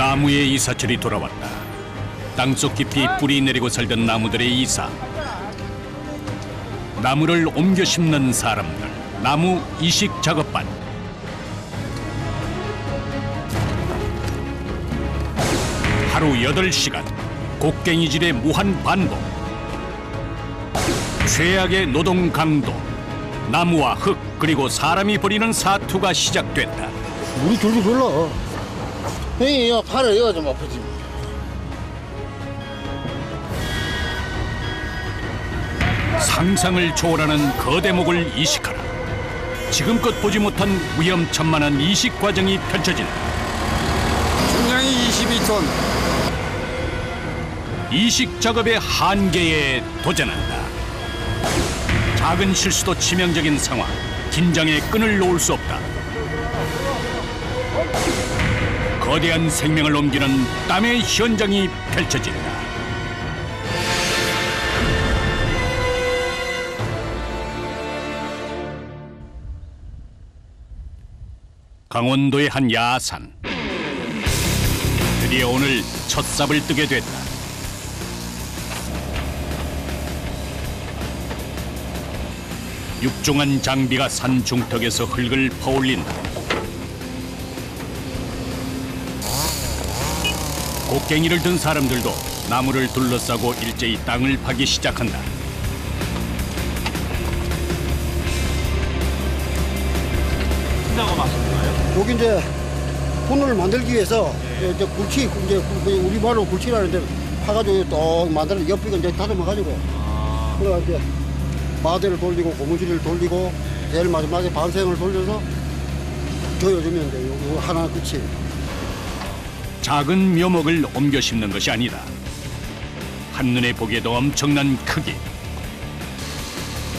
나무의 이사철이 돌아왔다. 땅속 깊이 뿌리 내리고 살던 나무들의 이사. 나무를 옮겨 심는 사람들. 나무 이식 작업반. 하루 8시간. 곡괭이질의 무한 반복. 최악의 노동 강도. 나무와 흙 그리고 사람이 벌이는 사투가 시작됐다. 물이 줄줄 흘러. 형이 팔을 이거 좀 아프지. 상상을 초월하는 거대목을 이식하라. 지금껏 보지 못한 위험천만한 이식 과정이 펼쳐진다. 중량이 22톤. 이식 작업의 한계에 도전한다. 작은 실수도 치명적인 상황. 긴장의 끈을 놓을 수 없다. 거대한 생명을 옮기는 땀의 현장이 펼쳐진다. 강원도의 한 야산. 드디어 오늘 첫 삽을 뜨게 됐다. 육중한 장비가 산 중턱에서 흙을 퍼올린다. 곡괭이를 든 사람들도 나무를 둘러싸고 일제히 땅을 파기 시작한다. 여기 이제 분을 만들기 위해서 이제 굴치, 이제 우리 말로 굴치라는데 파가지고 또 만들어 옆에 이제 다듬어가지고 그래 이제 마대를 돌리고 고무줄을 돌리고 제일 마지막에 반생을 돌려서 조여주면 돼. 이거 하나 끝이. 작은 묘목을 옮겨 심는 것이 아니다. 한눈에 보기에도 엄청난 크기.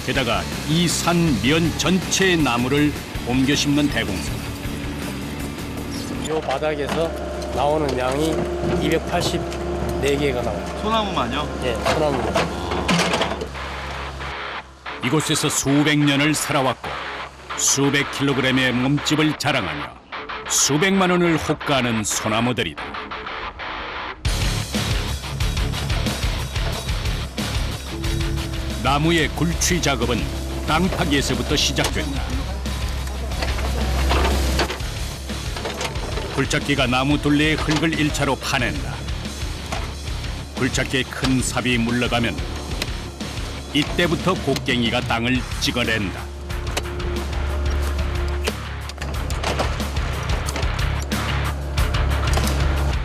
게다가 이 산 면 전체의 나무를 옮겨 심는 대공사다. 이 바닥에서 나오는 양이 284개가 나와요. 소나무만요? 네, 소나무만. 이곳에서 수백 년을 살아왔고 수백 킬로그램의 몸집을 자랑하며 수백만 원을 호가하는 소나무들이다. 나무의 굴취 작업은 땅 파기에서부터 시작된다. 굴착기가 나무 둘레의 흙을 1차로 파낸다. 굴착기에 큰 삽이 물러가면 이때부터 곡괭이가 땅을 찍어낸다.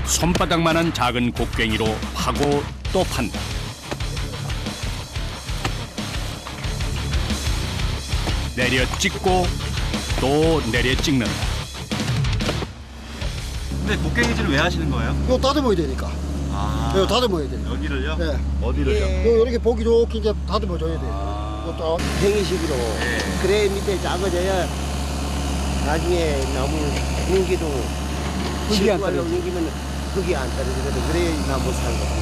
손바닥만한 작은 곡괭이로 파고 또 판다. 내려 찍고 또 내려 찍는다. 근데 곡괭이질을 왜 하시는 거예요? 이거 다듬어야 되니까. 이거 다듬어야 돼. 여기를요? 네. 어디를요? 이렇게 보기 좋게 이제 다듬어줘야 돼. 이것도 팽이식으로. 그래 밑에 작아져야 나중에 나무 뭉기도 흙이 안 실과로 떨어지지. 뭉기면 흙이 안 떨어지거든. 그래야 이 나무 살거든.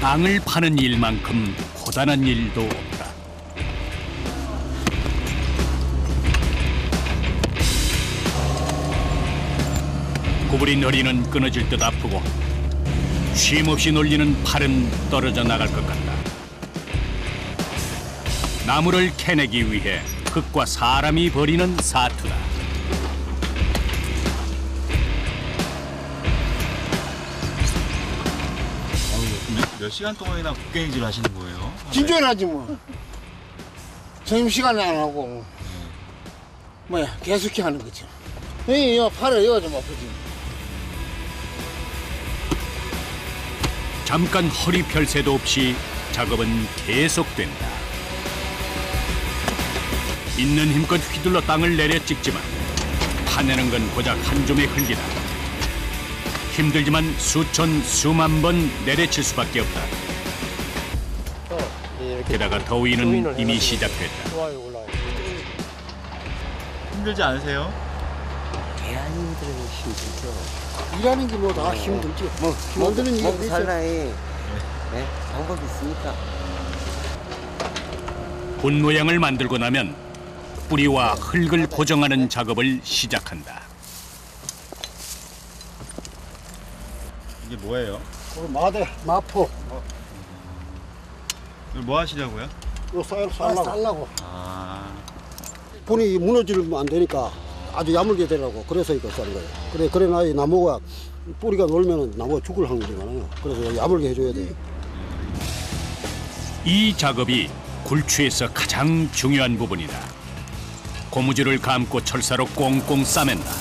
땅을 파는 일만큼 고단한 일도 없다. 구부린 허리는 끊어질 듯 아프고 쉼없이 놀리는 팔은 떨어져 나갈 것 같다. 나무를 캐내기 위해 흙과 사람이 벌이는 사투다. 몇 시간 동안이나 곡괭이질 하시는 거예요? 진전하지 뭐. 점심시간에 안 하고 뭐야 계속 하는 거죠. 형이 팔을 이거 좀 아프지. 잠깐 허리 펼 새도 없이 작업은 계속된다. 있는 힘껏 휘둘러 땅을 내려 찍지만 파내는 건 고작 한 줌의 흙이다. 힘들지만 수천 수만 번 내려칠 수밖에 없다. 게다가 더위는 이미 시작됐다. 좋아요, 올라와요. 힘들지 않으세요? 개안 힘들면 힘들죠. 일하는 게 뭐 다 힘들지. 뭐 만드는 일이 먹고 있어. 살라에 네? 방법이 있으니까. 군 모양을 만들고 나면 뿌리와 흙을 고정하는 작업을 시작한다. 이게 뭐예요? 마대, 마포. 이걸 뭐 하시려고요? 이거 쌀라고. 아, 분이 무너지면 안 되니까 아주 야물게 되라고. 그래서 이거 쌀 거예요. 그래 나이 나무가 뿌리가 놀면은 나무가 죽을 확률이 많아요. 그래서 야물게 해줘야 돼요. 이 작업이 굴취에서 가장 중요한 부분이다. 고무줄을 감고 철사로 꽁꽁 싸맨다.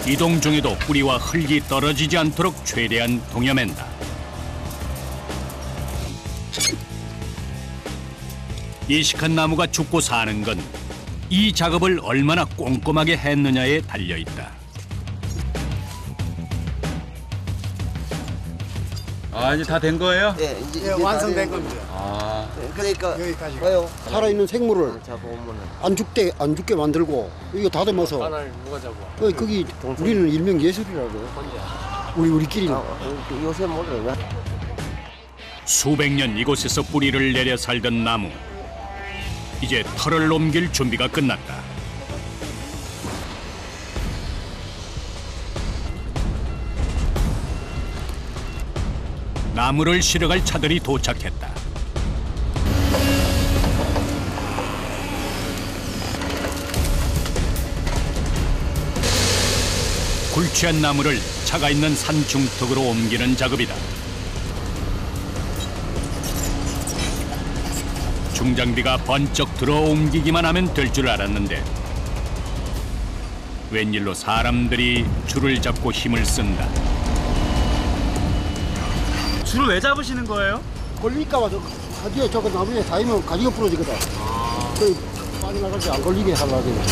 이동 중에도 뿌리와 흙이 떨어지지 않도록 최대한 동여맨다. 이식한 나무가 죽고 사는 건 이 작업을 얼마나 꼼꼼하게 했느냐에 달려있다. 아 이제 다 된 거예요? 예, 이제 완성된 겁니다. 아, 그러니까 여기까지. 봐요. 살아있는 생물을 자 보면은 안 죽게 만들고 이거 다듬어서 바늘 누가 잡아? 거기 우리는 일명 예술이라고. 우리끼리는. 요새 몰라요. 수백 년 이곳에서 뿌리를 내려 살던 나무. 이제 털을 옮길 준비가 끝났다. 나무를 실어갈 차들이 도착했다. 굴취한 나무를 차가 있는 산 중턱으로 옮기는 작업이다. 중장비가 번쩍 들어 옮기기만 하면 될 줄 알았는데 웬일로 사람들이 줄을 잡고 힘을 쓴다. 줄을 왜 잡으시는 거예요? 걸릴까봐 가지에 저거 나무에 닿으면 가지가 부러지거든. 그 빠져나가지 안 걸리게 하려고.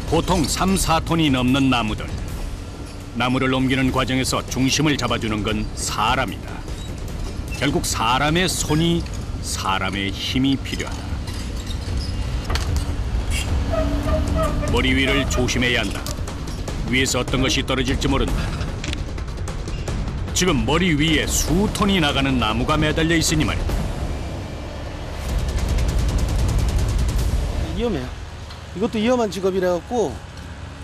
보통 3, 4톤이 넘는 나무들. 나무를 옮기는 과정에서 중심을 잡아주는 건 사람이다. 결국 사람의 손이 사람의 힘이 필요하다. 머리 위를 조심해야 한다. 위에서 어떤 것이 떨어질지 모른다. 지금 머리 위에 수톤이 나가는 나무가 매달려 있으니 말이다. 위험해요. 이것도 위험한 직업이라 갖고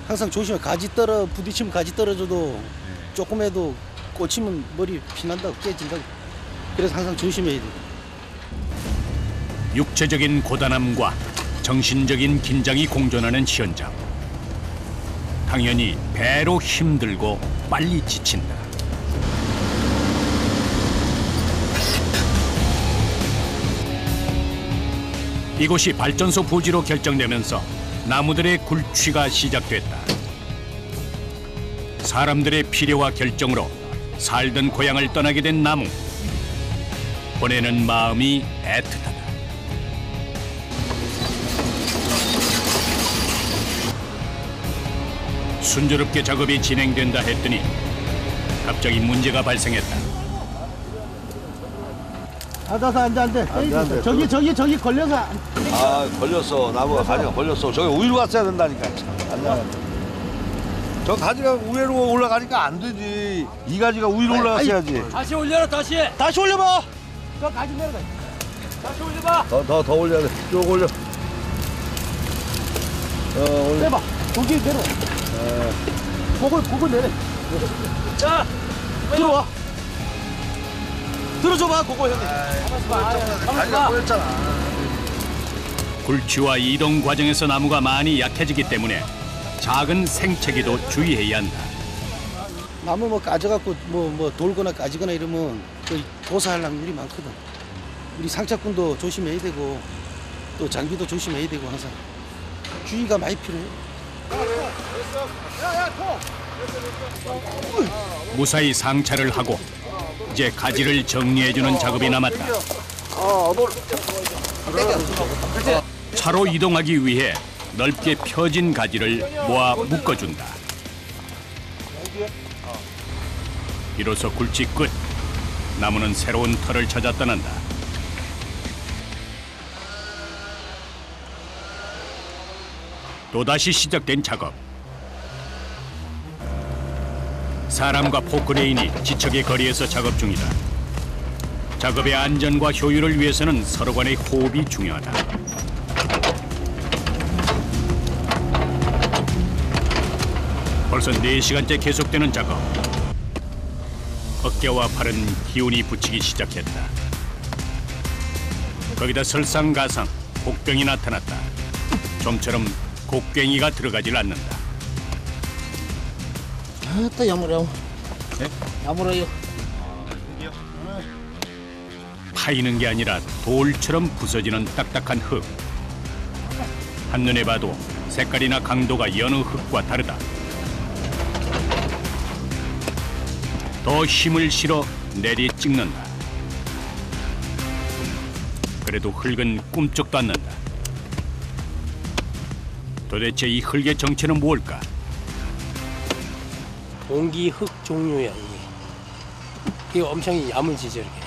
항상 조심해. 부딪히면 가지 떨어져도 조금해도 꽂히면 머리 피난다고 깨진다고. 그래서 항상 조심해야 돼요. 육체적인 고단함과 정신적인 긴장이 공존하는 현장. 당연히 배로 힘들고 빨리 지친다. 이곳이 발전소 부지로 결정되면서 나무들의 굴취가 시작됐다. 사람들의 필요와 결정으로 살던 고향을 떠나게 된 나무. 보내는 마음이 애틋하다. 순조롭게 작업이 진행된다 했더니 갑자기 문제가 발생했다. 앉아서 안 돼. 저기 걸려서 아 걸렸어. 나무가 가지가 걸렸어. 저기 위로 갔어야 된다니까. 안 나간다. 저 가지가 위로 올라가니까 안 되지. 이 가지가 위로 올라갔어야지. 다시 올려라 다시. 다시 올려봐. 저 가지 내려가. 다시 올려봐. 더 올려야 돼. 쭉 올려. 올려. 빼봐. 거기 내려. 그거 내려. 자, 들어와. 들어줘봐. 그거 형님. 가지가 꼬였잖아. 굴취와 이동 과정에서 나무가 많이 약해지기 때문에 작은 생채기도 주의해야 한다. 나무 뭐 까져갖고 뭐 돌거나 까지거나 이러면 그 도사할 확률이 많거든. 우리 상착군도 조심해야 되고 또 장비도 조심해야 되고 항상 주의가 많이 필요해. 무사히 상차를 하고 이제 가지를 정리해주는 작업이 남았다. 차로 이동하기 위해 넓게 펴진 가지를 모아 묶어준다. 비로소 굴치 끝. 나무는 새로운 털을 찾아 떠난다. 또다시 시작된 작업. 사람과 포크레인이 지척의 거리에서 작업 중이다. 작업의 안전과 효율을 위해서는 서로 간의 호흡이 중요하다. 벌써 4시간째 계속되는 작업. 어깨와 팔은 기운이 붙이기 시작했다. 거기다 설상가상 곡괭이 나타났다. 좀처럼 곡괭이가 들어가질 않는다. 또 야무려. 네? 야무려요. 파이는 게 아니라 돌처럼 부서지는 딱딱한 흙. 한눈에 봐도 색깔이나 강도가 여느 흙과 다르다. 더 힘을 실어 내리 찍는다. 그래도 흙은 꿈쩍도 않는다. 도대체 이 흙의 정체는 뭘까? 동기 흙 종류야 이게. 이게 엄청 야물지죠 이렇게.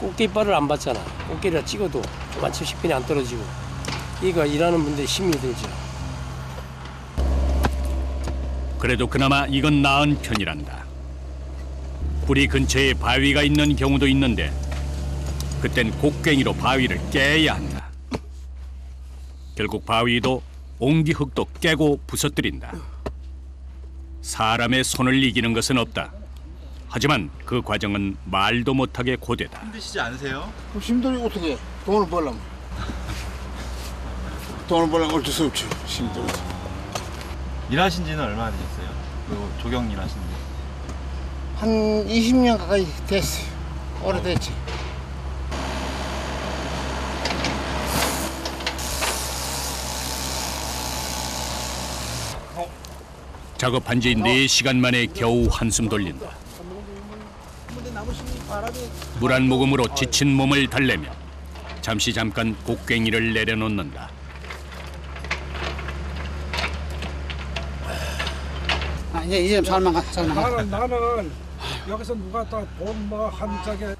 꽃게이빨을 안 받잖아. 꽃게를 찍어도 마치 식편이 안 떨어지고. 이거 일하는 분들 힘이 들죠. 그래도 그나마 이건 나은 편이란다. 뿌리 근처에 바위가 있는 경우도 있는데 그땐 곡괭이로 바위를 깨야 한다. 결국 바위도 옹기흙도 깨고 부서뜨린다. 사람의 손을 이기는 것은 없다. 하지만 그 과정은 말도 못하게 고되다. 힘드시지 않으세요? 힘들이 어떻게 해? 돈을 벌려면. 돈을 벌려면 어쩔 수 없지. 힘들어서. 일하신 지는 얼마나 되셨어요? 그 조경 일하신 지. 한 20년 가까이 됐어요. 오래됐지. 작업한 지 4시간 만에 겨우 한숨 돌린다. 물 한 모금으로 지친 몸을 달래며 잠깐 곡괭이를 내려놓는다. 이제 살만 가. 나는 여기서 누가 다 돈 뭐 한 짝에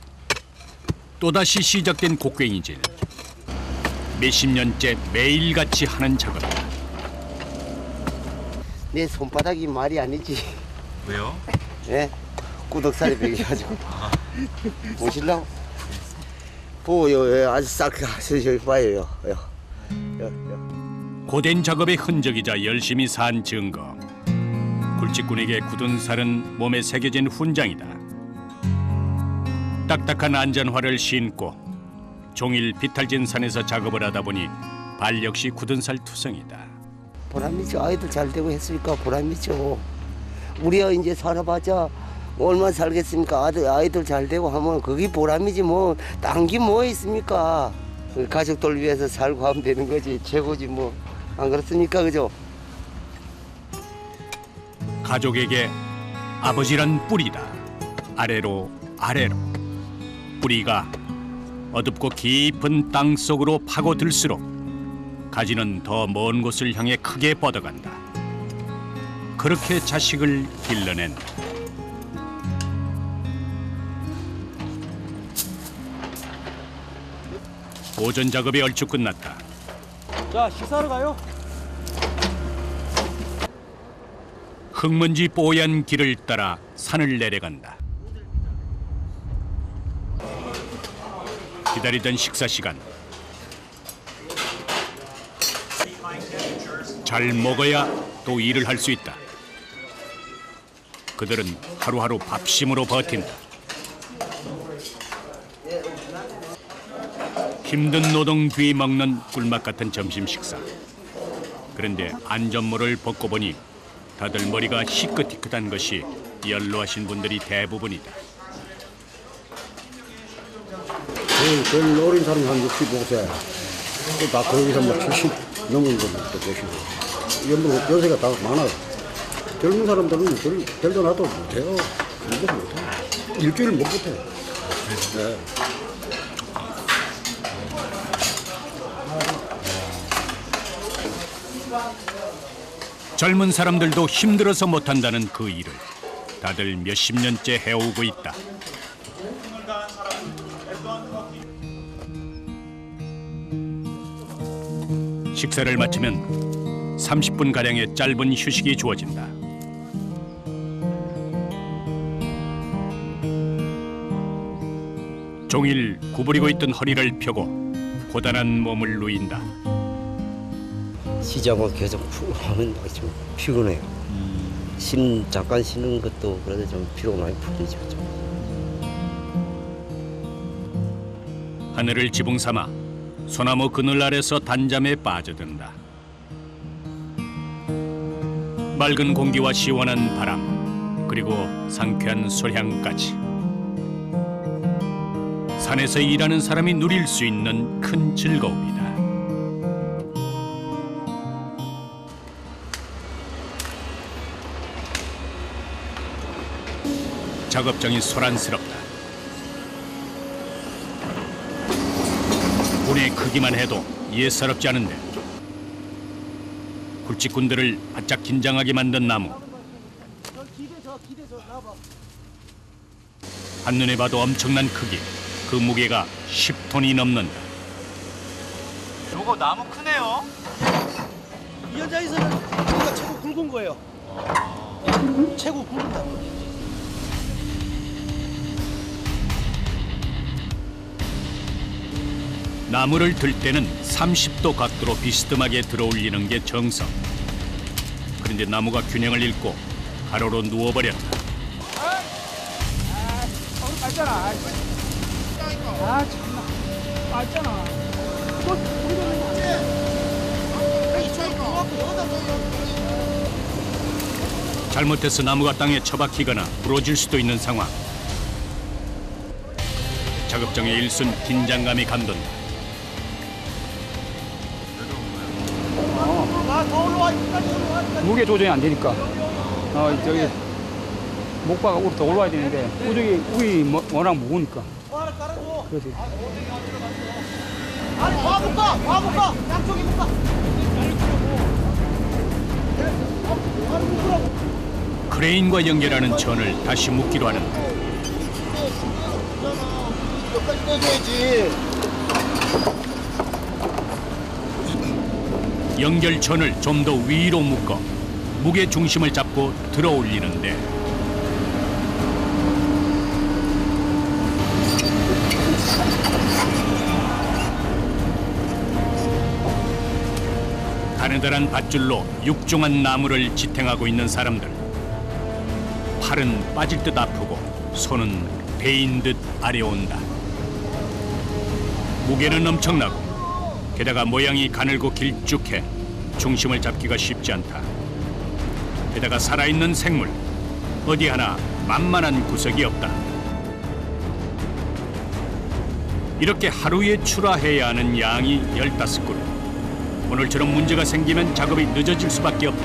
또다시 시작된 곡괭이질. 몇십 년째 매일같이 하는 작업이다. 내 손바닥이 말이 아니지. 왜요? 예? 구덕살이 배겨가지고. 보실라고? 보여요. 아주 싹 여기 봐요. 고된 작업의 흔적이자 열심히 산 증거. 굴직군에게 굳은 살은 몸에 새겨진 훈장이다. 딱딱한 안전화를 신고 종일 비탈진 산에서 작업을 하다 보니 발 역시 굳은 살 투성이다. 보람이죠. 아이들 잘 되고 했으니까 보람이죠. 우리가 이제 살아봤자 얼마나 살겠습니까? 아이들 잘 되고 하면 그게 보람이지 뭐. 딴 게 뭐 있습니까? 가족들 위해서 살고 하면 되는 거지. 최고지 뭐. 안 그렇습니까? 그죠? 가족에게 아버지란 뿌리다. 아래로 뿌리가 어둡고 깊은 땅 속으로 파고들수록 가지는 더 먼 곳을 향해 크게 뻗어간다. 그렇게 자식을 길러낸다. 오전 작업이 얼추 끝났다. 자, 식사하러 가요. 흙먼지 뽀얀 길을 따라 산을 내려간다. 기다리던 식사 시간. 잘 먹어야 또 일을 할 수 있다. 그들은 하루하루 밥심으로 버틴다. 힘든 노동 뒤 먹는 꿀맛 같은 점심 식사. 그런데 안전모를 벗고 보니 다들 머리가 희끗희끗한 것이 연로하신 분들이 대부분이다. 제일 어린 사람이 한 65세. 또 다 거기서 뭐 70 넘은 분들도 계시고. 연세가 다 많아요. 젊은 사람들은 별도 나도 못해요. 일도 못해. 일주일 못 못해. 네. 젊은 사람들도 힘들어서 못한다는 그 일을 다들 몇십 년째 해오고 있다. 식사를 마치면 30분가량의 짧은 휴식이 주어진다. 종일 구부리고 있던 허리를 펴고 고단한 몸을 누인다. 시작을 계속 푹 하면 좀 피곤해요. 잠깐 쉬는 것도 그래도 좀 피로가 많이 풀리죠. 하늘을 지붕 삼아 소나무 그늘 아래서 단잠에 빠져든다. 맑은 공기와 시원한 바람, 그리고 상쾌한 솔향까지. 산에서 일하는 사람이 누릴 수 있는 큰 즐거움이다. 작업장이 소란스럽다. 분의 크기만 해도 예사롭지 않은데 굴직군들을 바짝 긴장하게 만든 나무. 한눈에 봐도 엄청난 크기, 그 무게가 10톤이 넘는다. 요거 나무 크네요. 이 현장에서는 우리가 최고 굵은 거예요. 최고 굵은 나무. 나무를 들 때는 30도 각도로 비스듬하게 들어올리는 게 정석. 그런데 나무가 균형을 잃고 가로로 누워버렸다. 빨잖아. 아 참나. 빨잖아. 잘못해서 나무가 땅에 처박히거나 부러질 수도 있는 상황. 작업장의 일순 긴장감이 감돈다. 무게 조정이 안 되니까. 저기 목바가 우리 더 올라와야 되는데 우이 워낙 무거우니까. 그래서. 아니 와볼까? 양쪽이 볼까? 크레인과 연결하는 전을 다시 묶기로 하는데 여기까지 떼줘야지. 연결전을 좀 더 위로 묶어 무게 중심을 잡고 들어 올리는데 가느다란 밧줄로 육중한 나무를 지탱하고 있는 사람들. 팔은 빠질 듯 아프고 손은 베인 듯 아려온다. 무게는 엄청나고 게다가 모양이 가늘고 길쭉해 중심을 잡기가 쉽지 않다. 게다가 살아있는 생물, 어디 하나 만만한 구석이 없다. 이렇게 하루에 출하해야 하는 양이 15그루. 오늘처럼 문제가 생기면 작업이 늦어질 수밖에 없다.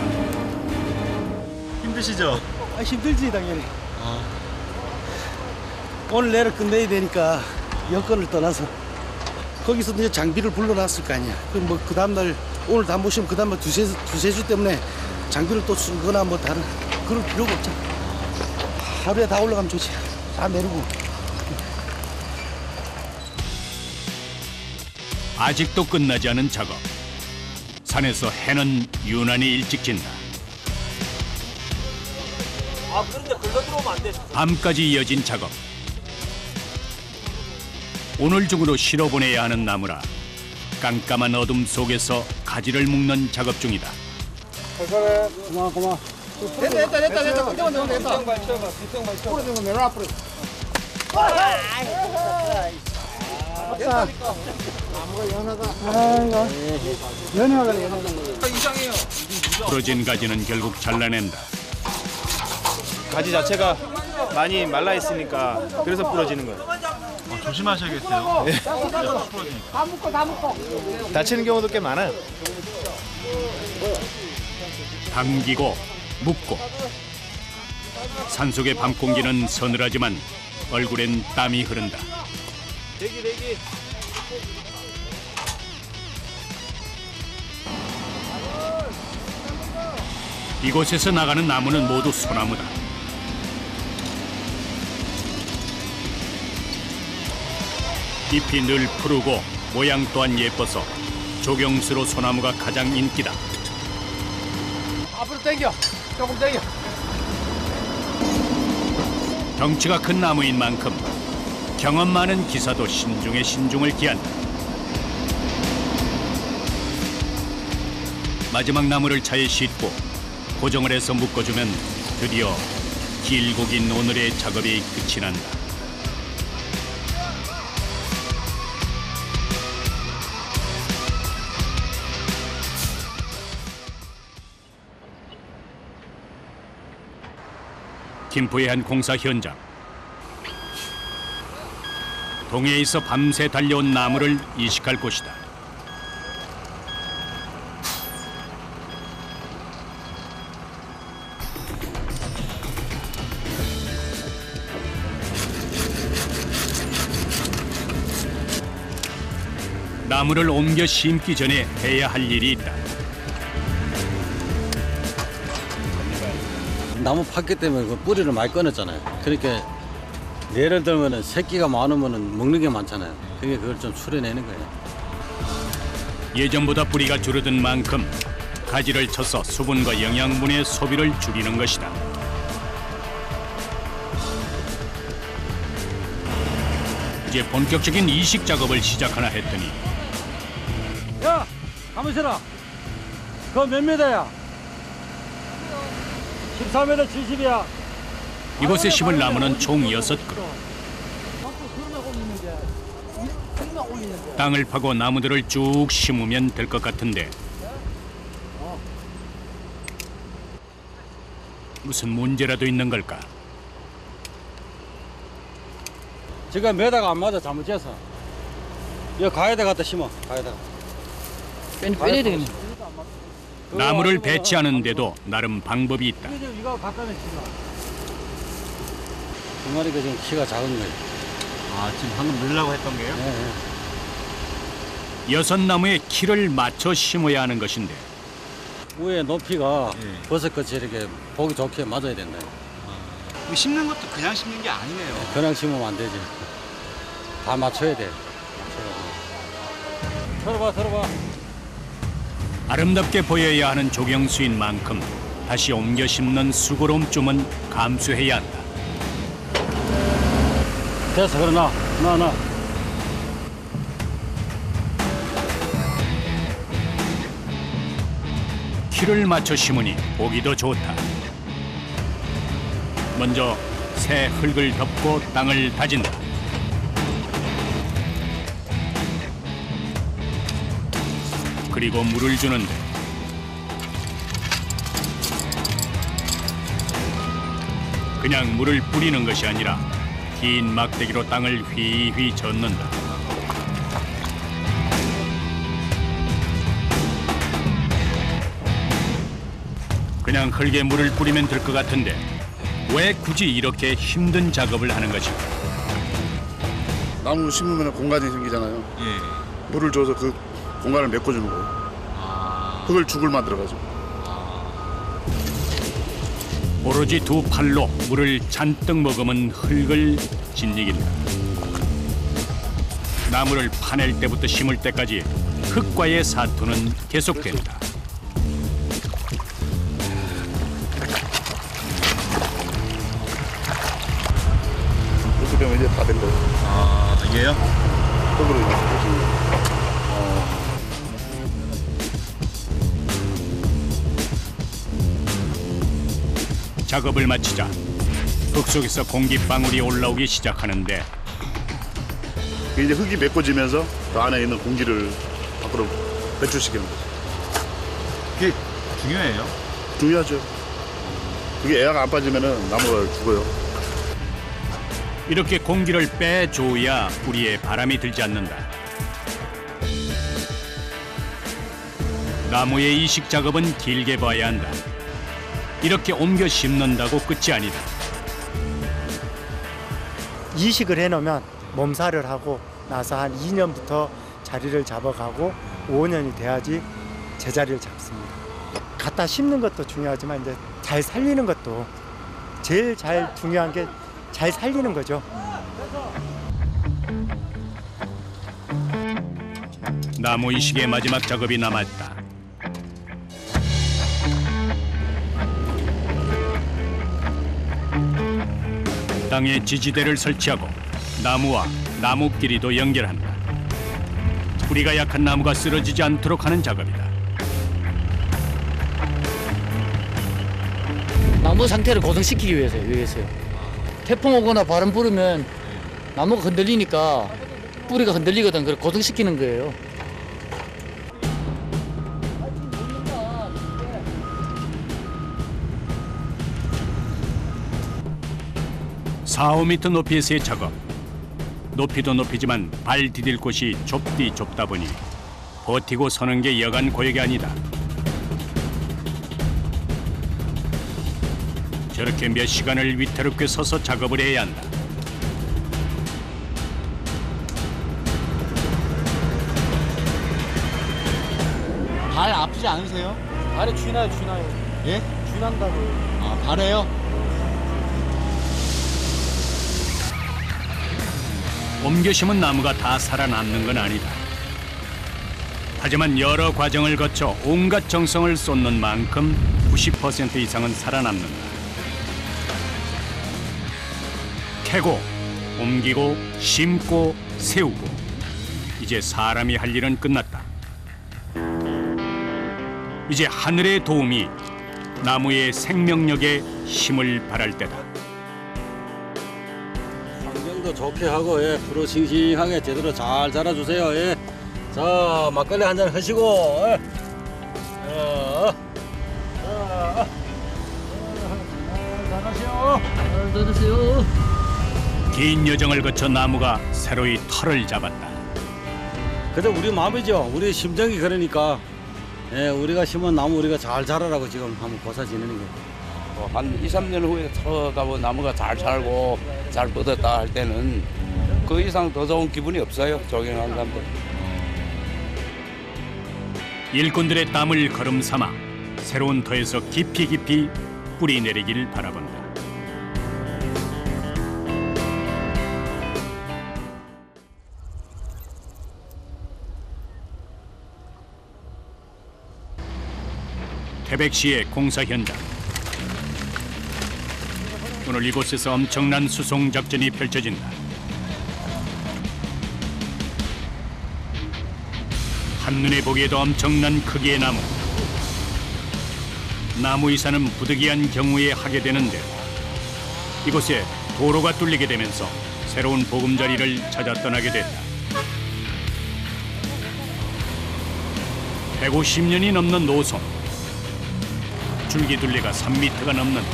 힘드시죠? 힘들지 당연히. 오늘 내일 끝내야 되니까 여건을 떠나서 거기서 이제 장비를 불러놨을 거 아니야. 그럼 뭐 그 다음날 오늘 다 모시면 그 다음날 두세 주 때문에 장비를 또 쓰거나 뭐 다른 그럴 필요가 없잖아. 하루에 다 올라가면 좋지. 다 내리고. 아직도 끝나지 않은 작업. 산에서 해는 유난히 일찍 진다. 그런데 걸러 들어오면 안 돼. 밤까지 이어진 작업. 오늘 중으로 실어보내야 하는 나무라 깜깜한 어둠 속에서 가지를 묶는 작업 중이다. 고마워. 됐다. 그때만 풀어준 거 내놔, 앞으로. 연하가. 부러진 가지는 결국 잘라낸다. 가지 자체가 많이 말라 있으니까 그래서 부러지는 거예요. 조심하셔야겠어요. 네. 다 묶어. 다치는 경우도 꽤 많아요. 당기고 묶고. 산속의 밤 공기는 서늘하지만 얼굴엔 땀이 흐른다. 대기. 이곳에서 나가는 나무는 모두 소나무다. 잎이 늘 푸르고 모양 또한 예뻐서 조경수로 소나무가 가장 인기다. 앞으로 당겨. 조금 당겨. 덩치가 큰 나무인 만큼 경험 많은 기사도 신중에 신중을 기한다. 마지막 나무를 차에 싣고 고정을 해서 묶어주면 드디어 길고 긴 오늘의 작업이 끝이 난다. 김포의 한 공사 현장. 동해에서 밤새 달려온 나무를 이식할 곳이다. 나무를 옮겨 심기 전에 해야 할 일이 있다. 나무 팠기 때문에 그 뿌리를 많이 끊었잖아요. 그러니까 예를 들면은 새끼가 많으면은 먹는 게 많잖아요. 그게 그걸 좀 추려내는 거예요. 예전보다 뿌리가 줄어든 만큼 가지를 쳐서 수분과 영양분의 소비를 줄이는 것이다. 이제 본격적인 이식 작업을 시작하나 했더니 야, 가만 있어라. 그거 몇 미터야? 14m 70이야. 이곳에 심을 나무는 총 6그루. 땅을 파고 나무들을 쭉 심으면 될 것 같은데 무슨 문제라도 있는 걸까? 지금 메다가 안 맞아. 잘못해서. 여기 가야대 갖다 심어. 가야대. 빼내야 되겠네. 나무를 배치하는데도 나름 방법이 있다. 이거 갖다 내 심어. 두 마리가 지금 키가 작은 거예요. 아, 지금 방금 넣으려고 했던 게요? 네. 6나무의 키를 맞춰 심어야 하는 것인데 위에 높이가 네. 버섯같이 이렇게 보기 좋게 맞아야 된다. 심는 것도 그냥 심는 게 아니네요. 그냥 심으면 안 되지. 다 맞춰야 돼. 들어봐, 들어봐. 아름답게 보여야 하는 조경수인 만큼 다시 옮겨 심는 수고로움쯤은 감수해야 한다. 됐어, 그래 나. 키를 맞춰 심으니 보기도 좋다. 먼저 새 흙을 덮고 땅을 다진다. 그리고 물을 주는데 그냥 물을 뿌리는 것이 아니라 긴 막대기로 땅을 휘휘 젓는다. 그냥 흙에 물을 뿌리면 될 것 같은데 왜 굳이 이렇게 힘든 작업을 하는 것일까? 나무 심으면 공간이 생기잖아요. 예. 물을 줘서 그 공간을 메꿔주는 거예요. 흙을 죽을 만들어가지고. 오로지 두 팔로 물을 잔뜩 머금은 흙을 짓이긴다. 나무를 파낼 때부터 심을 때까지 흙과의 사투는 계속된다. 이렇게 되면 이제 다 된 거예요. 아, 이게요? 흙으로 이제. 작업을 마치자 흙 속에서 공기방울이 올라오기 시작하는데 이제 흙이 메꿔지면서 그 안에 있는 공기를 밖으로 배출시키는 거죠. 그게 중요해요? 중요하죠. 그게 에어가 안 빠지면은 나무가 죽어요. 이렇게 공기를 빼줘야 뿌리에 바람이 들지 않는다. 나무의 이식 작업은 길게 봐야 한다. 이렇게 옮겨 심는다고 끝이 아니다. 이식을 해놓으면 몸살을 하고 나서 한 2년부터 자리를 잡아가고 5년이 돼야지 제자리를 잡습니다. 갖다 심는 것도 중요하지만 이제 잘 살리는 것도 제일 중요한 게 잘 살리는 거죠. 나무 이식의 마지막 작업이 남았다. 땅에 지지대를 설치하고 나무와 나무끼리도 연결한다. 뿌리가 약한 나무가 쓰러지지 않도록 하는 작업이다. 나무 상태를 고정시키기 위해서요. 태풍 오거나 바람 불으면 나무가 흔들리니까 뿌리가 흔들리거든. 그걸 고정시키는 거예요. 4~5m 높이에서의 작업. 높이도 높이지만 발 디딜 곳이 좁디 좁다 보니 버티고 서는 게 여간 고역이 아니다. 저렇게 몇 시간을 위태롭게 서서 작업을 해야 한다. 발 아프지 않으세요? 발에 쥐나요. 예? 쥐난다고요. 아, 발에요? 옮겨 심은 나무가 다 살아남는 건 아니다. 하지만 여러 과정을 거쳐 온갖 정성을 쏟는 만큼 90% 이상은 살아남는다. 캐고, 옮기고, 심고, 세우고. 이제 사람이 할 일은 끝났다. 이제 하늘의 도움이 나무의 생명력에 힘을 발할 때다. 환경도 좋게 하고 프로 싱싱하게 제대로 잘 자라주세요. 자, 막걸리 한잔 하시고. 잘 들으세요. 긴 여정을 거쳐 나무가 새로이 털을 잡았다. 그저 우리 마음이죠. 우리 심정이 그러니까 우리가 심은 나무 우리가 잘 자라라고 지금 한번 고사 지내는 거예요. 한 2~3년 후에 털어다 보면 나무가 잘 살고 잘 뻗었다 할 때는 그 이상 더 좋은 기분이 없어요. 조경하는 사람들. 일꾼들의 땀을 걸음 삼아 새로운 터에서 깊이 깊이 뿌리 내리길 바라본다. 태백시의 공사 현장. 오늘 이곳에서 엄청난 수송 작전이 펼쳐진다. 한눈에 보기에도 엄청난 크기의 나무. 나무 이사는 부득이한 경우에 하게 되는데 이곳에 도로가 뚫리게 되면서 새로운 보금자리를 찾아 떠나게 됐다. 150년이 넘는 노송. 줄기둘레가 3m가 넘는다.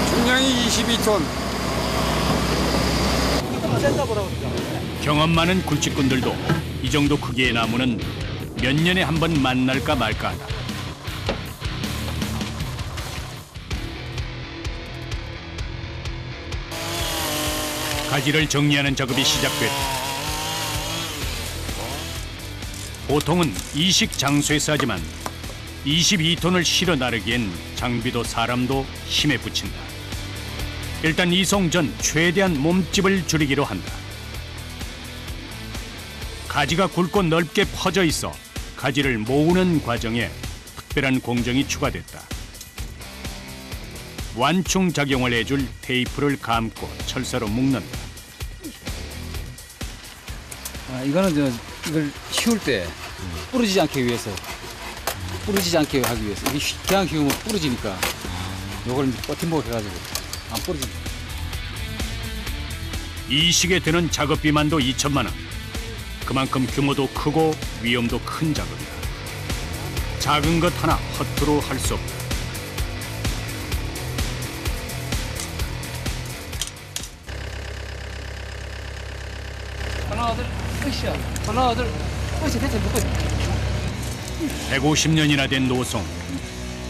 중량이 22톤. 경험 많은 굴직꾼들도 이 정도 크기의 나무는 몇 년에 한 번 만날까 말까 하다. 가지를 정리하는 작업이 시작됐다. 보통은 이식 장소에서 하지만 22톤을 실어 나르기엔 장비도 사람도 힘에 부친다. 일단 이송 전 최대한 몸집을 줄이기로 한다. 가지가 굵고 넓게 퍼져 있어 가지를 모으는 과정에 특별한 공정이 추가됐다. 완충 작용을 해줄 테이프를 감고 철사로 묶는다. 이거는 이걸 휘울 때 부러지지 않기 위해서 하기 위해서 이게 그냥 휘우면 부러지니까 요걸 버팀목 해가지고 안 부러집니다. 이 시기에 드는 작업비만도 2천만 원. 그만큼 규모도 크고 위험도 큰 작업이다. 작은 것 하나 허투루 할 수 없다. 하나, 둘, 으쌰. 하나, 둘, 으쌰. 대체 묶어. 150년이나 된 노송.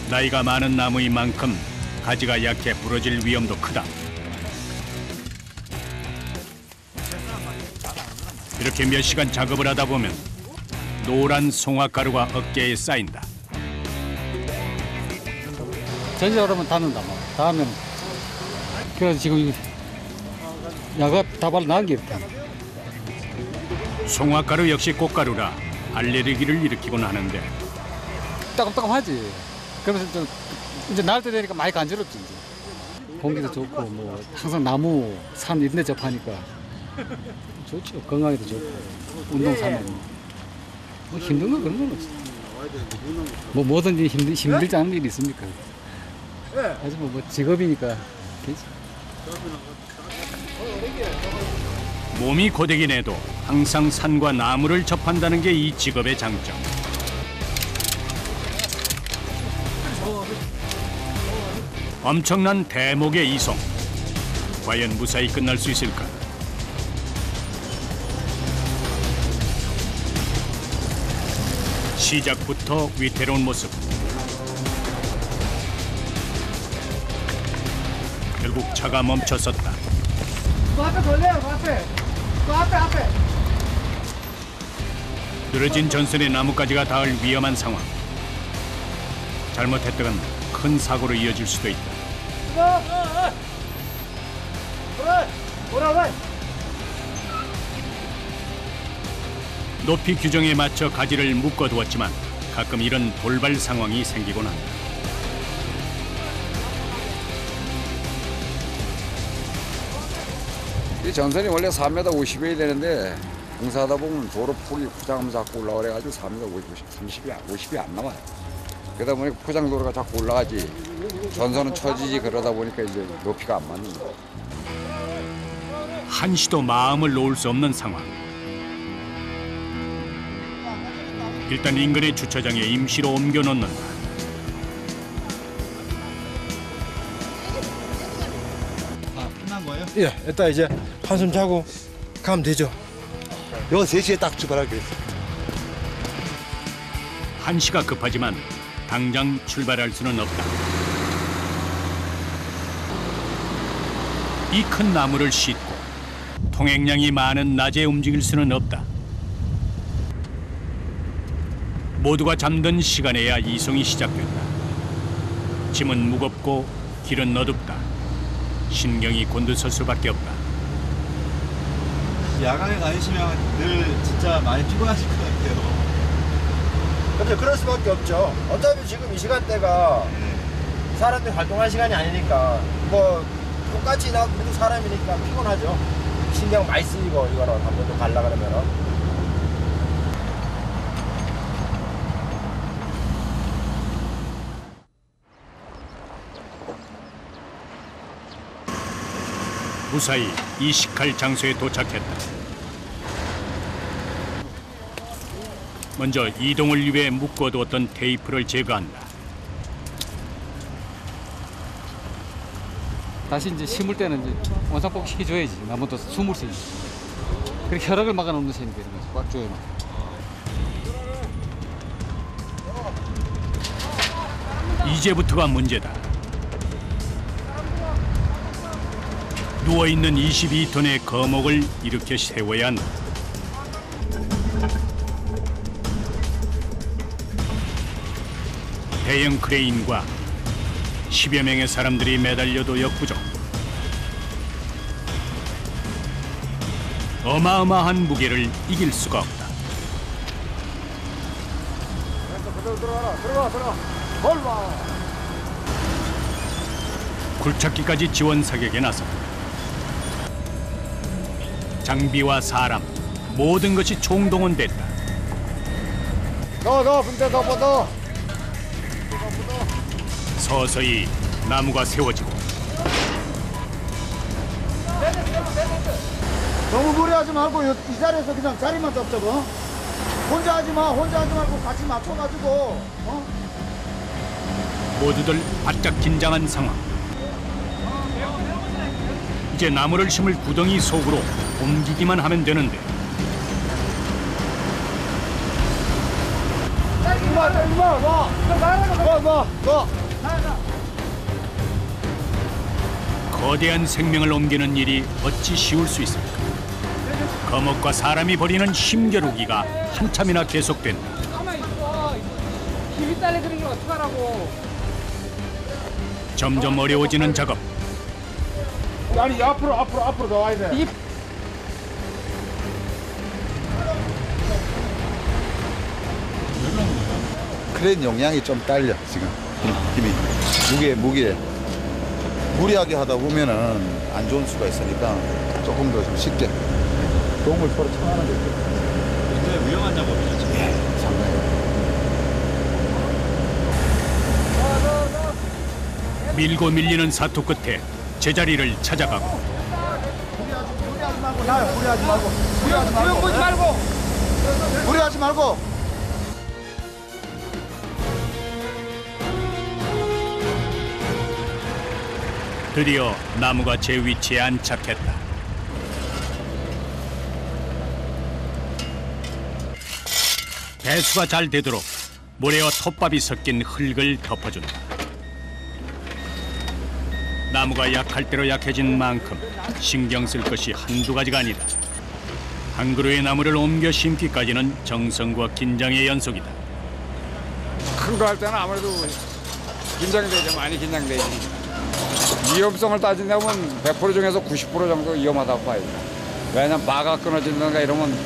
나이가 많은 나무인 만큼 가지가 약해 부러질 위험도 크다. 이렇게 몇 시간 작업을 하다 보면 노란 송화가루가 어깨에 쌓인다. 전지하면 닿는다. 닿으면 그래서 지금 이거 야가 다발 나은 게 있다. 송화가루 역시 꽃가루라 알레르기를 일으키곤 하는데 따끔따끔하지. 그러면서 이제 나을 때 되니까 많이 간지럽지. 이제. 공기도 좋고 뭐 항상 나무, 산 이런 데 접하니까 좋죠. 건강에도 좋고 운동 삼아. 뭐 힘든 거 그런 건 없어. 뭐 뭐든지 힘들지 않은 일이 있습니까? 아주 뭐 직업이니까 되지. 몸이 고되긴 해도 항상 산과 나무를 접한다는 게 이 직업의 장점. 엄청난 대목의 이송. 과연 무사히 끝날 수 있을까? 시작부터 위태로운 모습. 결국 차가 멈춰섰다. 그 앞에 걸려요, 그 앞에. 그 앞에. 늘어진 전선의 나뭇가지가 닿을 위험한 상황. 잘못했다간 큰 사고로 이어질 수도 있다. 높이 규정에 맞춰 가지를 묶어두었지만 가끔 이런 돌발 상황이 생기곤 한다. 이 전선이 원래 3m 50이 되는데 공사하다 보면 도로 폭이 포장하면서 자꾸 올라가래가지고 3m 50이 안 나와요. 그러다 보니까 포장도로가 자꾸 올라가지 전선은 처지지 그러다 보니까 이제 높이가 안 맞는 거예요. 한시도 마음을 놓을 수 없는 상황. 일단 인근의 주차장에 임시로 옮겨 놓는다. 아, 끝난 거예요? 예, 일단 이제 한숨 자고 가면 되죠. 요 3시에 딱 출발하기로 했어요. 한시가 급하지만 당장 출발할 수는 없다. 이 큰 나무를 싣고 통행량이 많은 낮에 움직일 수는 없다. 모두가 잠든 시간에야 이송이 시작된다. 짐은 무겁고 길은 어둡다. 신경이 곤두설 수밖에 없다. 야간에 다니시면 늘 진짜 많이 피곤하실 것 같아요. 근데 그럴 수밖에 없죠. 어차피 지금 이 시간대가 사람들이 활동할 시간이 아니니까 뭐 똑같이 나 모두 사람이니까 피곤하죠. 신경 많이 쓰이고 이거는 한 번도 가려 그러면은. 무사히 이식할 장소에 도착했다. 먼저 이동을 위해 묶어두었던 테이프를 제거한다. 다시 이제 심을 때는 이제 원상복 시켜줘야지. 나무도 숨을 수 있지. 그렇게 혈액을 막아놓는 셈이니까 이런 거지. 꽉 조여놔. 이제부터가 문제다. 누워있는 22톤의 거목을 일으켜 세워야 한다. 대형 크레인과 10여 명의 사람들이 매달려도 역부족. 어마어마한 무게를 이길 수가 없다. 들어와. 굴착기까지 지원 사격에 나섰다. 장비와 사람, 모든 것이 총동원됐다. 더. 서서히 나무가 세워지고 너무 무리하지 말고 이 자리에서 그냥 자리만 잡자고. 혼자 하지 말고 같이 맞춰가지고. 모두들 바짝 긴장한 상황. 이제 나무를 심을 구덩이 속으로 옮기기만 하면 되는데 거대한 생명을 옮기는 일이 어찌 쉬울 수 있습니까? 거목과 사람이 벌이는 힘겨루기가 한참이나 계속된다. 가만히 있어. 힘이 딸려드는 게 어떡하라고. 점점 어려워지는 작업. 아니 앞으로 더 와야 돼. 크레인 용량이 좀 딸려 지금 힘이 무게 무리하게 하다 보면은 안 좋은 수가 있으니까 조금 더 좀 쉽게 도움을 서로 청하는 게 좋겠어요. 굉장히 위험한 작업이죠, 지금. 예, 상당히. 밀고 밀리는 사투 끝에 제자리를 찾아가고 무리하지 말고 나요. 무리하지 말고. 무리하지 말고. 보지 말고. 무리하지 말고. 드디어 나무가 제 위치에 안착했다. 배수가 잘 되도록 모래와 톱밥이 섞인 흙을 덮어준다. 나무가 약할 대로 약해진 만큼 신경 쓸 것이 한두 가지가 아니다. 한 그루의 나무를 옮겨 심기까지는 정성과 긴장의 연속이다. 큰 거 할 때는 아무래도 긴장되죠. 많이 긴장되지. 위험성을 따진다면 100% 중에서 90% 정도 위험하다고 봐요. 왜냐면 바가 끊어진다든가 이러면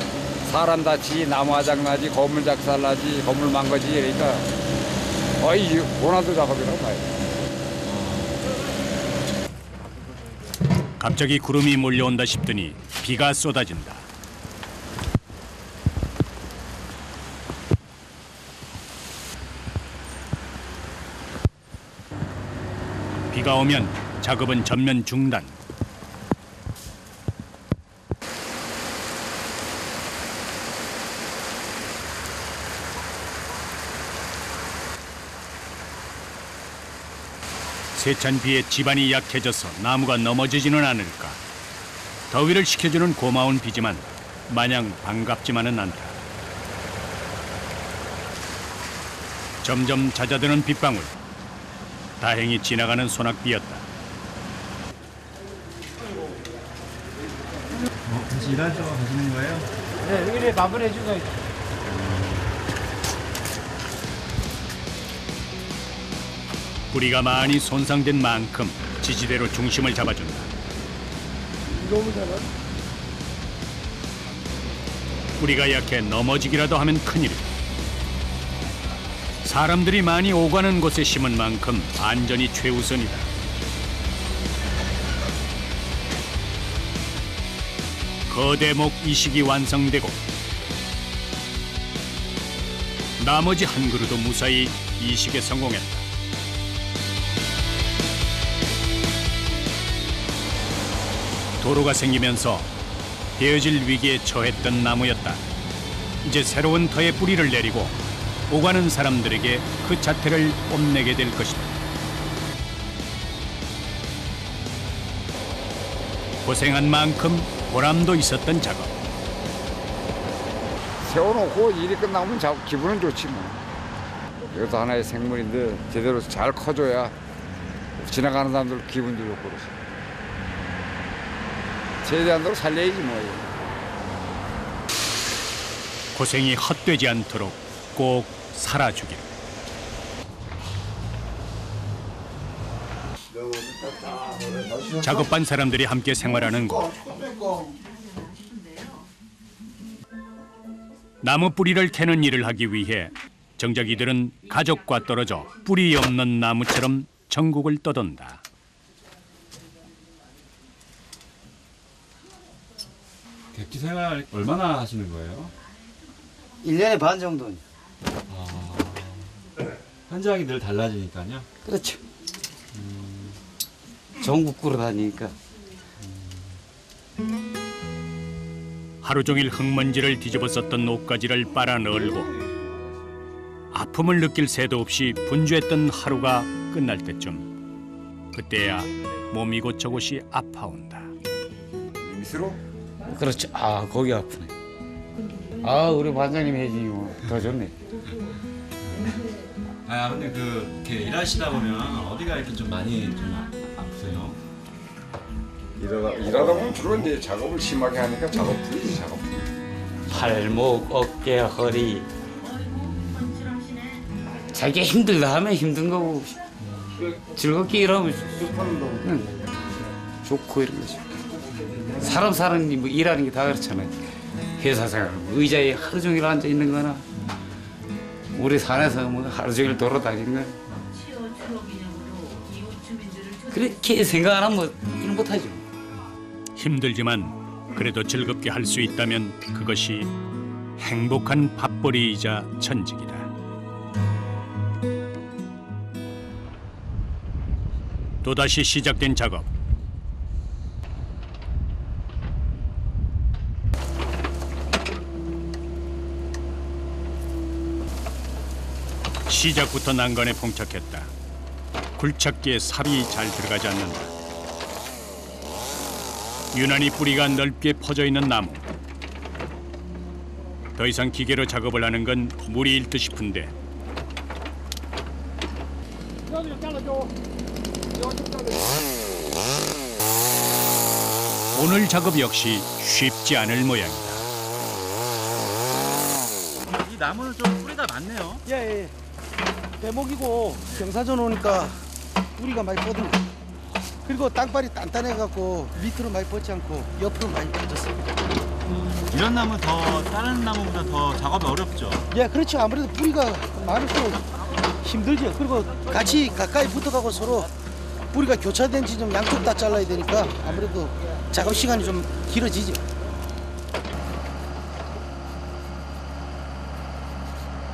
사람 다치지, 나무 화장 나지, 건물 작살 나지, 건물 망가지. 그러니까 거의 고난도 작업이라고 봐요. 갑자기 구름이 몰려온다 싶더니 비가 쏟아진다. 비가 오면 작업은 전면 중단. 세찬 비에 지반이 약해져서 나무가 넘어지지는 않을까. 더위를 식혀주는 고마운 비지만 마냥 반갑지만은 않다. 점점 잦아드는 빗방울. 다행히 지나가는 소낙비였다. 다시 일하러 가시는 거예요? 네, 여기 마무리해주고. 뿌리가 많이 손상된 만큼 지지대로 중심을 잡아준다. 뿌리가 약해 넘어지기라도 하면 큰일이다. 사람들이 많이 오가는 곳에 심은 만큼 안전이 최우선이다. 거대목 이식이 완성되고 나머지 한 그루도 무사히 이식에 성공했다. 도로가 생기면서 베어질 위기에 처했던 나무였다. 이제 새로운 터에 뿌리를 내리고 오가는 사람들에게 그 자태를 뽐내게 될 것이다. 고생한 만큼 보람도 있었던 작업. 세워놓고 일이 끝나면 기분은 좋지 뭐. 이것도 하나의 생물인데 제대로 잘 커줘야 지나가는 사람들 기분도 좋고 그러지. 최대한 대로 살려야지 뭐. 고생이 헛되지 않도록 꼭 살아주길. 작업반 사람들이 함께 생활하는 곳. 나무 뿌리를 캐는 일을 하기 위해 정작 이들은 가족과 떨어져 뿌리 없는 나무처럼 전국을 떠돈다. 객지 생활 얼마나 하시는 거예요? 1년에 반 정도. 현장이 늘 달라지니까요. 그렇죠. 전국구로 다니니까. 하루 종일 흙먼지를 뒤집어 썼던 옷가지를 빨아 널고 아픔을 느낄 새도 없이 분주했던 하루가 끝날 때쯤 그때야 몸 이곳저곳이 아파온다. 미스로? 그렇죠. 아, 거기 아프네. 아, 우리 반장님 해주니 더 좋네. 아버님 이렇게 일하시다 보면 어디가 이렇게 좀 많이 좀 아프세요? 일하다 보면 주로 이제 작업을 심하게 하니까 작업풀이지 작업풀이. 팔목, 어깨, 허리. 자기가 힘들다 하면 힘든 거고 즐겁게 일하면 좋고 이런 거죠. 사람이 뭐 일하는 게 다 그렇잖아요. 회사 생활, 의자에 하루 종일 앉아 있는 거나 우리 산에서 뭐 하루 종일 돌아다니는 거나 그렇게 생각 안 하면 일 못하죠. 힘들지만 그래도 즐겁게 할 수 있다면 그것이 행복한 밥벌이이자 천직이다. 또다시 시작된 작업. 시작부터 난관에 봉착했다. 굴착기에 살이 잘 들어가지 않는다. 유난히 뿌리가 넓게 퍼져 있는 나무. 더 이상 기계로 작업을 하는 건 무리일 듯 싶은데 오늘 작업 역시 쉽지 않을 모양이다. 이 나무는 좀 뿌리가 많네요. 예. 대목이고 경사전 오니까 뿌리가 많이 뻗은 거. 그리고 땅발이 단단해갖고 밑으로 많이 뻗지 않고 옆으로 많이 뻗었습니다. 이런 나무 다른 나무보다 더 작업이 어렵죠? 예, 그렇죠. 아무래도 뿌리가 많을수록 힘들죠. 그리고 같이 가까이 붙어가고 서로 뿌리가 교차된 지점 양쪽 다 잘라야 되니까 아무래도 작업 시간이 좀 길어지죠.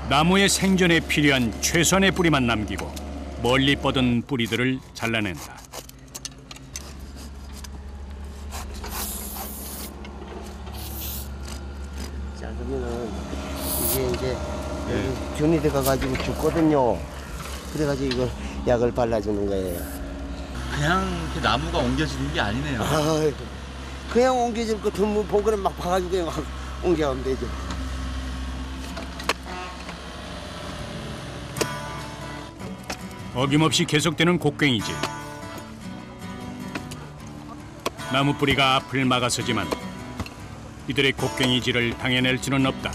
나무의 생존에 필요한 최소한의 뿌리만 남기고 멀리 뻗은 뿌리들을 잘라낸다. 자, 그러면은 이제 여기 균이 들어가가지고 죽거든요. 그래가지고 이걸 약을 발라주는 거예요. 그냥 이렇게 나무가 옮겨지는 게 아니네요. 그냥 옮겨질 거 드문 보그를 막 봐가지고 그냥 막 옮겨가면 되죠. 어김없이 계속되는 곡괭이질. 나무 뿌리가 앞을 막아서지만 이들의 곡괭이질을 당해낼 수는 없다.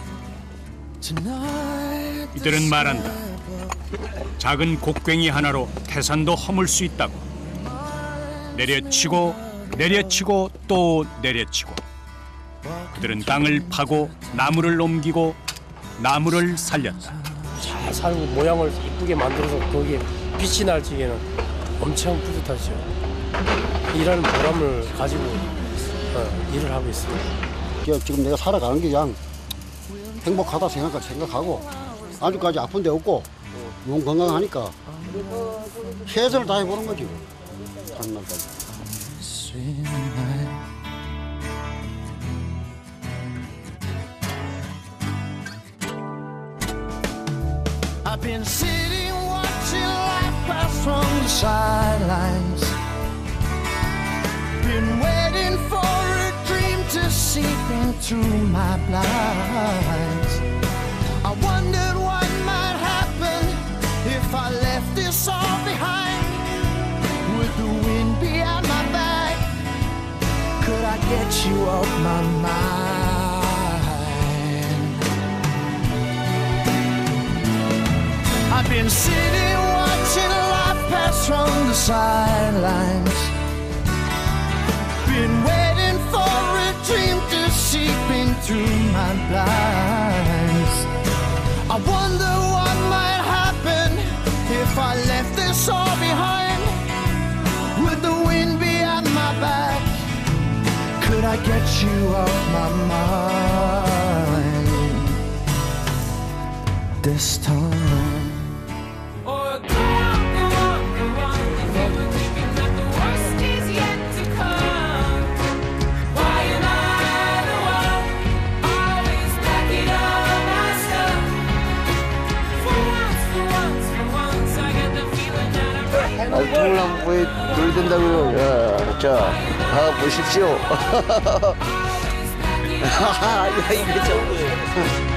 이들은 말한다. 작은 곡괭이 하나로 태산도 허물 수 있다고. 내려치고 내려치고 또 내려치고. 그들은 땅을 파고 나무를 옮기고 나무를 살렸다. 잘 살고 모양을 이쁘게 만들어서 거기에 빛이 날 적에는 엄청 뿌듯하죠. 일하는 보람을 가지고 일을 하고 있습니다. 지금 내가 살아가는 게 그냥 행복하다 생각하고 아직까지 아픈 데 없고 몸 건강하니까 최선을 다해보는 거지. 한 날까지. I've been sitting watching life pass from the sidelines. Been waiting for a dream to seep into my blinds. I wondered what might happen if I left this all behind. Would the wind be at my back? Could I get you off my mind? I've been sitting watching life pass from the sidelines. Been waiting for a dream to seep into my blinds. I wonder what might happen if I left this all behind. Would the wind be at my back? Could I get you off my mind this time? 통나무에 물 든다고요. 야, 자, 보십시오. 야, 이게 전부예요.